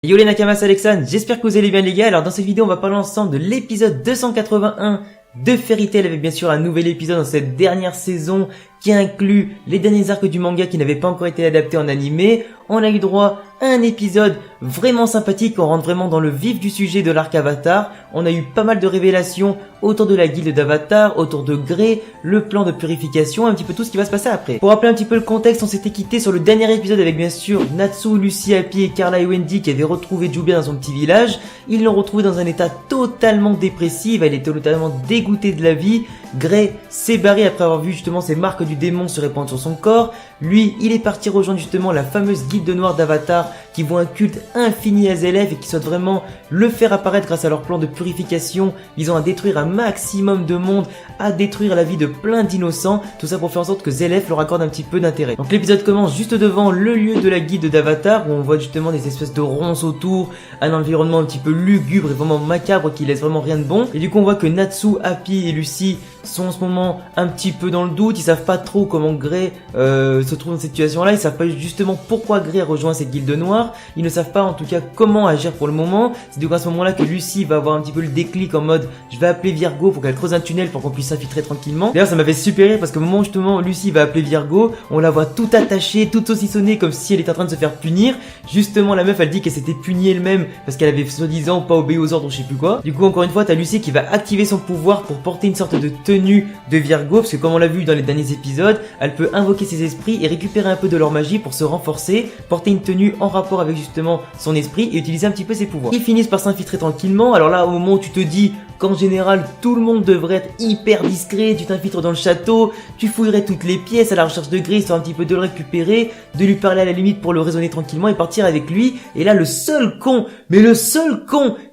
Yo les Nakamas, Alexandre, j'espère que vous allez bien les gars. Alors dans cette vidéo on va parler ensemble de l'épisode 281 de Fairy Tail, avec bien sûr un nouvel épisode dans cette dernière saison qui inclut les derniers arcs du manga qui n'avaient pas encore été adaptés en animé. On a eu droit à un épisode vraiment sympathique, on rentre vraiment dans le vif du sujet de l'arc Avatar. On a eu pas mal de révélations autour de la guilde d'Avatar, autour de Grey, le plan de purification, un petit peu tout ce qui va se passer après. Pour rappeler un petit peu le contexte, on s'était quitté sur le dernier épisode avec bien sûr Natsu, Lucy, Happy et Carla et Wendy qui avaient retrouvé Jubia dans son petit village. Ils l'ont retrouvé dans un état totalement dépressif, elle était totalement dégoûtée de la vie. Grey s'est barré après avoir vu justement ces marques du démon se répandre sur son corps. Lui, il est parti rejoindre justement la fameuse guilde noire d'Avatar qui voit un culte infini à Zélef et qui souhaite vraiment le faire apparaître grâce à leur plan de purification visant à détruire un maximum de monde, à détruire la vie de plein d'innocents, tout ça pour faire en sorte que Zélef leur accorde un petit peu d'intérêt. Donc l'épisode commence juste devant le lieu de la guilde d'Avatar où on voit justement des espèces de ronces autour, un environnement un petit peu lugubre et vraiment macabre qui laisse vraiment rien de bon. Et du coup on voit que Natsu, Happy et Lucy sont en ce moment un petit peu dans le doute, ils savent pas trop comment Grey se trouve dans cette situation là, ils savent pas justement pourquoi Grey a rejoint cette guilde noire, ils ne savent pas en tout cas comment agir pour le moment. C'est du coup à ce moment là que Lucy va avoir un petit peu le déclic en mode je vais appeler Virgo pour qu'elle creuse un tunnel pour qu'on puisse s'infiltrer tranquillement. D'ailleurs ça m'a fait super rire parce que au moment où justement Lucy va appeler Virgo, on la voit tout attachée, tout saucissonnée comme si elle était en train de se faire punir. Justement la meuf elle dit qu'elle s'était punie elle-même parce qu'elle avait soi-disant pas obéi aux ordres ou je sais plus quoi. Du coup encore une fois t'as Lucy qui va activer son pouvoir pour porter une sorte de tenue de Virgo, parce que comme on l'a vu dans les derniers épisodes, elle peut invoquer ses esprits et récupérer un peu de leur magie pour se renforcer, porter une tenue en rapport avec justement son esprit et utiliser un petit peu ses pouvoirs. Ils finissent par s'infiltrer tranquillement. Alors là au moment où tu te dis qu'en général tout le monde devrait être hyper discret, tu t'infiltres dans le château, tu fouillerais toutes les pièces à la recherche de Grey histoire un petit peu de le récupérer, de lui parler à la limite pour le raisonner tranquillement et partir avec lui. Et là le seul con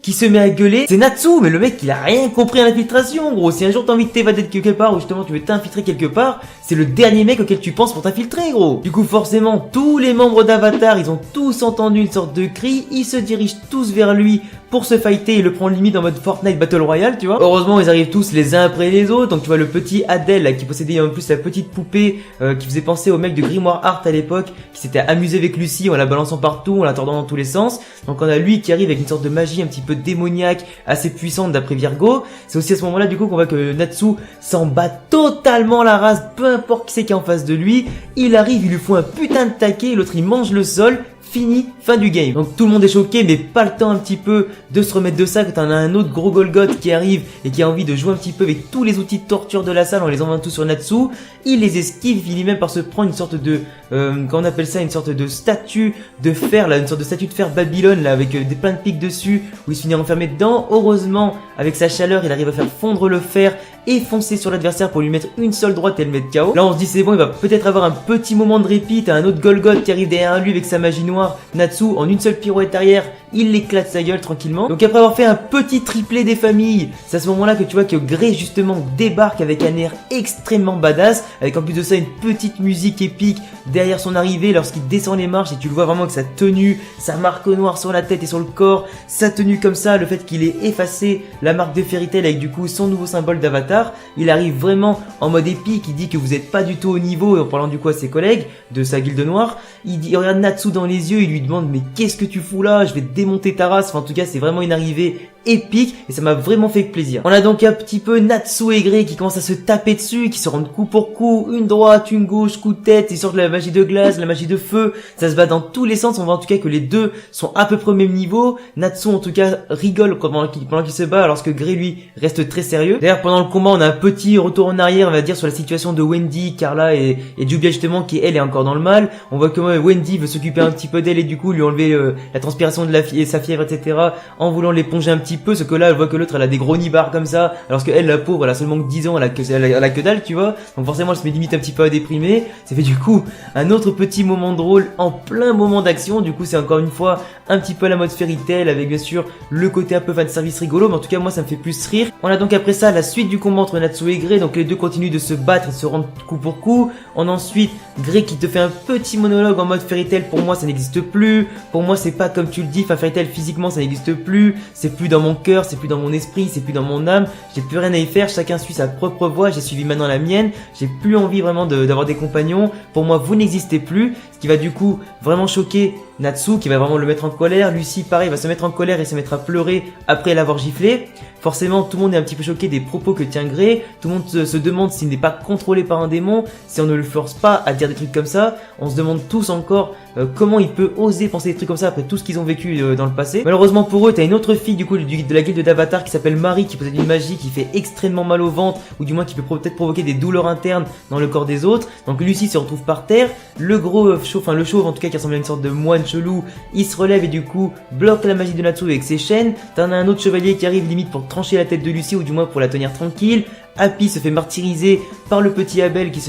qui se met à gueuler, c'est Natsu. Mais le mec il a rien compris à l'infiltration gros. Si un jour t'as envie de t'évader de quelque part ou justement tu veux t'infiltrer quelque part, c'est le dernier mec auquel tu penses pour t'infiltrer gros. Du coup forcément tous les membres d'Avatar ils ont tous entendu une sorte de cri, ils se dirigent tous vers lui pour se fighter et le prendre limite en mode Fortnite Battle Royale, tu vois. Heureusement ils arrivent tous les uns après les autres. Donc tu vois le petit Adèle là, qui possédait en plus la petite poupée qui faisait penser au mec de Grimoire Art à l'époque, qui s'était amusé avec Lucy en la balançant partout, en la tordant dans tous les sens. Donc on a lui qui arrive avec une sorte de magie un petit peu démoniaque, assez puissante d'après Virgo. C'est aussi à ce moment là du coup qu'on voit que Natsu s'en bat totalement la race, peu importe qui c'est qui est en face de lui. Il arrive, il lui faut un putain de taquet, l'autre il mange le sol. Fini, fin du game. Donc tout le monde est choqué, mais pas le temps un petit peu de se remettre de ça quand t'en as un autre gros Golgoth qui arrive et qui a envie de jouer un petit peu avec tous les outils de torture de la salle en les envoyant tous sur Natsu. Il les esquive, il finit même par se prendre une sorte de comment on appelle ça, une sorte de statue de fer là, une sorte de statue de fer Babylone là avec des plein de pics dessus où il se finit enfermé dedans. Heureusement avec sa chaleur il arrive à faire fondre le fer et foncer sur l'adversaire pour lui mettre une seule droite et le mettre KO. Là on se dit c'est bon, il va peut-être avoir un petit moment de répit. T'as un autre Golgoth qui arrive derrière lui avec sa magie noire. Natsu en une seule pirouette arrière, il éclate sa gueule tranquillement. Donc après avoir fait un petit triplé des familles, c'est à ce moment là que tu vois que Grey justement débarque avec un air extrêmement badass, avec en plus de ça une petite musique épique derrière son arrivée lorsqu'il descend les marches et tu le vois vraiment avec sa tenue, sa marque noire sur la tête et sur le corps, sa tenue comme ça, le fait qu'il ait effacé la marque de Fairy Tail avec du coup son nouveau symbole d'Avatar. Il arrive vraiment en mode épique, il dit que vous êtes pas du tout au niveau, en parlant du coup à ses collègues de sa guilde noire. Il regarde Natsu dans les yeux, il lui demande mais qu'est-ce que tu fous là, je vais te démonter ta race. Enfin en tout cas c'est vraiment une arrivée épique et ça m'a vraiment fait plaisir. On a donc un petit peu Natsu et Grey qui commencent à se taper dessus, qui se rendent coup pour coup, une droite, une gauche, coup de tête, ils sortent la magie de glace, la magie de feu, ça se bat dans tous les sens. On voit en tout cas que les deux sont à peu près au même niveau. Natsu en tout cas rigole pendant qu'il se bat alors que Grey lui reste très sérieux. D'ailleurs pendant le combat on a un petit retour en arrière on va dire sur la situation de Wendy, Carla et Jubia justement qui elle est encore dans le mal. On voit que Wendy veut s'occuper un petit peu d'elle et du coup lui enlever la transpiration de sa fièvre etc en voulant l'éponger un petit peu, ce que là elle voit que l'autre elle a des gros nibards comme ça alors que elle la pauvre elle a seulement que 10 ans, elle a que dalle tu vois. Donc forcément elle se met limite un petit peu à déprimer. Ça fait du coup un autre petit moment drôle en plein moment d'action. Du coup c'est encore une fois un petit peu à la mode Fairy Tail avec bien sûr le côté un peu fanservice rigolo, mais en tout cas moi ça me fait plus rire. On a donc après ça la suite du combat entre Natsu et Grey. Donc les deux continuent de se battre et se rendre coup pour coup. On a ensuite Grey qui te fait un petit monologue en mode Fairy Tail, pour moi ça n'existe plus, pour moi c'est pas comme tu le dis, enfin Fairy Tail physiquement ça n'existe plus, c'est plus dans mon cœur, c'est plus dans mon esprit, c'est plus dans mon âme, j'ai plus rien à y faire, chacun suit sa propre voie, j'ai suivi maintenant la mienne, j'ai plus envie vraiment d'avoir des compagnons, pour moi vous n'existez plus. ce qui va du coup vraiment choquer Natsu, qui va vraiment le mettre en colère. Lucy, pareil, va se mettre en colère et se mettre à pleurer après l'avoir giflé. Forcément, tout le monde est un petit peu choqué des propos que tient Grey. Tout le monde se demande s'il n'est pas contrôlé par un démon, si on ne le force pas à dire des trucs comme ça. On se demande tous encore comment il peut oser penser des trucs comme ça après tout ce qu'ils ont vécu dans le passé. Malheureusement pour eux, t'as une autre fille du coup de la guilde d'Avatar qui s'appelle Marie, qui possède une magie qui fait extrêmement mal au ventre, ou du moins qui peut peut-être provoquer des douleurs internes dans le corps des autres. Donc Lucy se retrouve par terre. Le gros chauve, enfin le chauve en tout cas qui ressemble à une sorte de moine chelou, il se relève et du coup bloque la magie de Natsu avec ses chaînes. T'en as un autre chevalier qui arrive limite pour trancher la tête de Lucy, ou du moins pour la tenir tranquille. Happy se fait martyriser par le petit Abel qui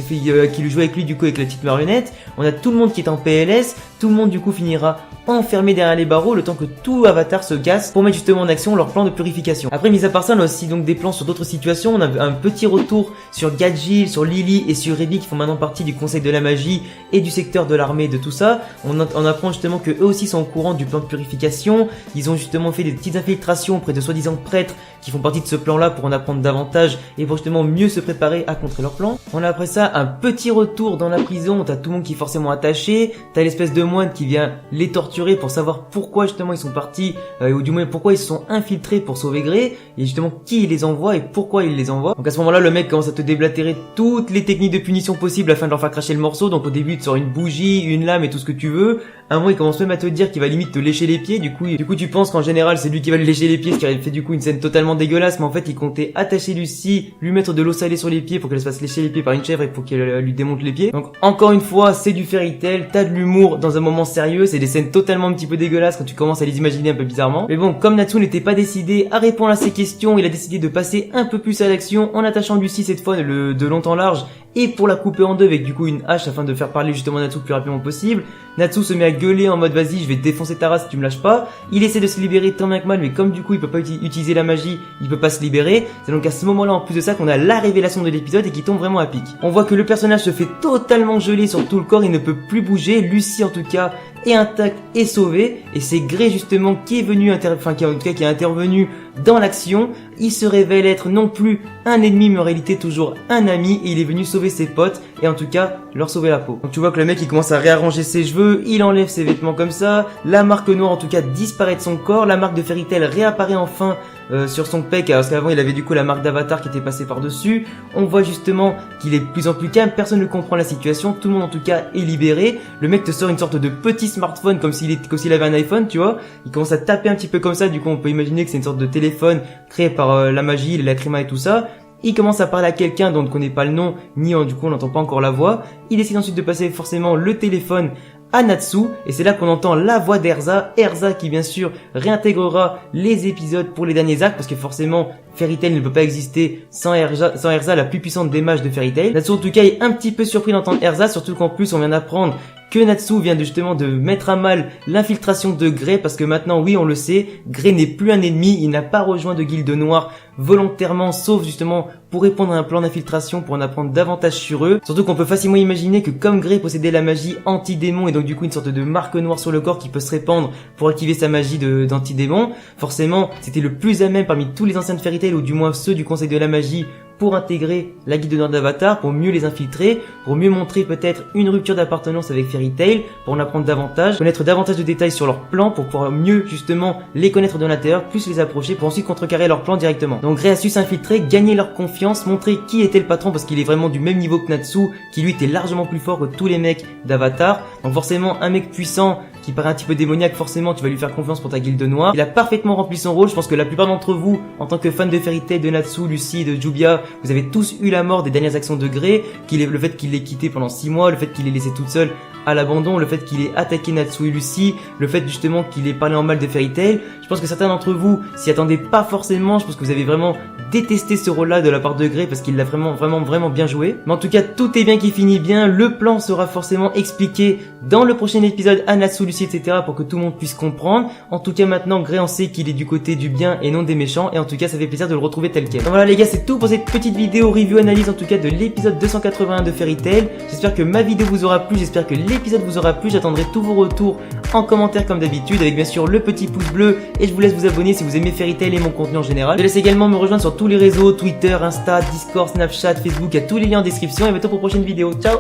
lui joue avec lui du coup avec la petite marionnette. On a tout le monde qui est en PLS, tout le monde du coup finira enfermé derrière les barreaux le temps que tout Avatar se casse pour mettre justement en action leur plan de purification. Après, mis à part ça, on a aussi donc des plans sur d'autres situations. On a un petit retour sur Gadjil, sur Lily et sur Rebi qui font maintenant partie du conseil de la magie et du secteur de l'armée, de tout ça. On apprend justement que eux aussi sont au courant du plan de purification. Ils ont justement fait des petites infiltrations auprès de soi-disant prêtres qui font partie de ce plan-là pour en apprendre davantage et pour justement mieux se préparer à contrer leur plan. On a après ça un petit retour dans la prison. T'as tout le monde qui est forcément attaché. T'as l'espèce de moine qui vient les torturer pour savoir pourquoi justement ils sont partis, ou du moins pourquoi ils se sont infiltrés pour sauver Grey, et justement qui les envoie et pourquoi il les envoie. Donc à ce moment-là, le mec commence à te déblatérer toutes les techniques de punition possibles afin de leur faire cracher le morceau. Donc au début, tu sors une bougie, une lame et tout ce que tu veux. À un moment, il commence même à te dire qu'il va limite te lécher les pieds. Du coup, tu penses qu'en général, c'est lui qui va le lécher les pieds, ce qui a fait du coup une scène totalement dégueulasse. Mais en fait, il comptait attacher Lucy, lui mettre de l'eau salée sur les pieds pour qu'elle se fasse lécher les pieds par une chèvre et pour qu'elle lui démonte les pieds. Donc encore une fois, c'est du fairy tale. T'as de l'humour dans un moment sérieux. C'est des scènes totalement un petit peu dégueulasses quand tu commences à les imaginer un peu bizarrement. Mais bon, comme Natsu n'était pas décidé à répondre à ces questions, il a décidé de passer un peu plus à l'action en attachant Lucy cette fois de long en large et pour la couper en deux avec du coup une hache afin de faire parler justement Natsu le plus rapidement possible. Natsu se met à gueuler en mode vas-y, je vais te défoncer ta race si tu me lâches pas. Il essaie de se libérer tant bien que mal, mais comme du coup il peut pas utiliser la magie, il peut pas se libérer. C'est donc à ce moment-là, en plus de ça, qu'on a la révélation de l'épisode et qui tombe vraiment à pic. On voit que le personnage se fait totalement geler sur tout le corps, il ne peut plus bouger. Lucy en tout cas est intacte et sauvée, et c'est Grey justement qui est venu qui a intervenu dans l'action. Il se révèle être non plus un ennemi mais en réalité toujours un ami, et il est venu sauver ses potes et en tout cas leur sauver la peau. Donc tu vois que le mec il commence à réarranger ses cheveux, il enlève ses vêtements comme ça, la marque noire en tout cas disparaît de son corps, la marque de Fairy Tail réapparaît enfin sur son pec, parce qu'avant il avait du coup la marque d'Avatar qui était passée par dessus. On voit justement qu'il est de plus en plus calme, personne ne comprend la situation, tout le monde en tout cas est libéré. Le mec te sort une sorte de petit smartphone comme s'il avait un iPhone, tu vois. Il commence à taper un petit peu comme ça, du coup on peut imaginer que c'est une sorte de téléphone créé par la magie, les lacrymas et tout ça. Il commence à parler à quelqu'un dont on ne connaît pas le nom, ni du coup on n'entend pas encore la voix. Il décide ensuite de passer forcément le téléphone à Natsu, et c'est là qu'on entend la voix d'Erza, qui bien sûr réintégrera les épisodes pour les derniers actes, parce que forcément Fairy Tail ne peut pas exister sans Erza, la plus puissante des mages de Fairy Tail. Natsu en tout cas est un petit peu surpris d'entendre Erza, surtout qu'en plus on vient d'apprendre que Natsu vient justement de mettre à mal l'infiltration de Grey, parce que maintenant, oui, on le sait, Grey n'est plus un ennemi, il n'a pas rejoint de guilde noire volontairement, sauf justement pour répondre à un plan d'infiltration pour en apprendre davantage sur eux. Surtout qu'on peut facilement imaginer que comme Grey possédait la magie anti-démon et donc du coup une sorte de marque noire sur le corps qui peut se répandre pour activer sa magie d'anti-démon, forcément c'était le plus à même parmi tous les anciens de Fairy Tail, ou du moins ceux du conseil de la magie, pour intégrer la guilde noire d'Avatar, pour mieux les infiltrer, pour mieux montrer peut-être une rupture d'appartenance avec Fairy Tail, pour en apprendre davantage, connaître davantage de détails sur leur plan, pour pouvoir mieux justement les connaître de l'intérieur, plus les approcher, pour ensuite contrecarrer leur plan directement. Donc Grey a su s'infiltrer, gagner leur confiance, montrer qui était le patron, parce qu'il est vraiment du même niveau que Natsu, qui lui était largement plus fort que tous les mecs d'Avatar. Donc forcément un mec puissant qui paraît un petit peu démoniaque, forcément tu vas lui faire confiance pour ta guilde noire. Il a parfaitement rempli son rôle. Je pense que la plupart d'entre vous, en tant que fans de Fairy Tail, de Natsu, Lucy, de Jubia, vous avez tous eu la mort des dernières actions de Grey, le fait qu'il l'ait quitté pendant 6 mois, le fait qu'il l'ait laissé toute seule à l'abandon, le fait qu'il ait attaqué Natsu et Lucy, le fait justement qu'il ait parlé en mal de Fairy Tail. Je pense que certains d'entre vous s'y attendaient pas forcément. Je pense que vous avez vraiment détesté ce rôle-là de la part de Grey, parce qu'il l'a vraiment bien joué. Mais en tout cas, tout est bien qui finit bien. Le plan sera forcément expliqué dans le prochain épisode à Natsu, Lucy, etc. pour que tout le monde puisse comprendre. En tout cas, maintenant, Grey en sait qu'il est du côté du bien et non des méchants. Et en tout cas, ça fait plaisir de le retrouver tel quel. Donc voilà les gars, c'est tout pour cette petite vidéo review analyse en tout cas de l'épisode 281 de Fairy Tail. J'espère que ma vidéo vous aura plu, j'espère que l'épisode vous aura plu. J'attendrai tous vos retours en commentaire comme d'habitude, avec bien sûr le petit pouce bleu, et je vous laisse vous abonner si vous aimez Fairy Tail et mon contenu en général. Je laisse également me rejoindre sur tous les réseaux, Twitter, Insta, Discord, Snapchat, Facebook, il y a tous les liens en description, et bientôt pour une prochaine vidéo. Ciao.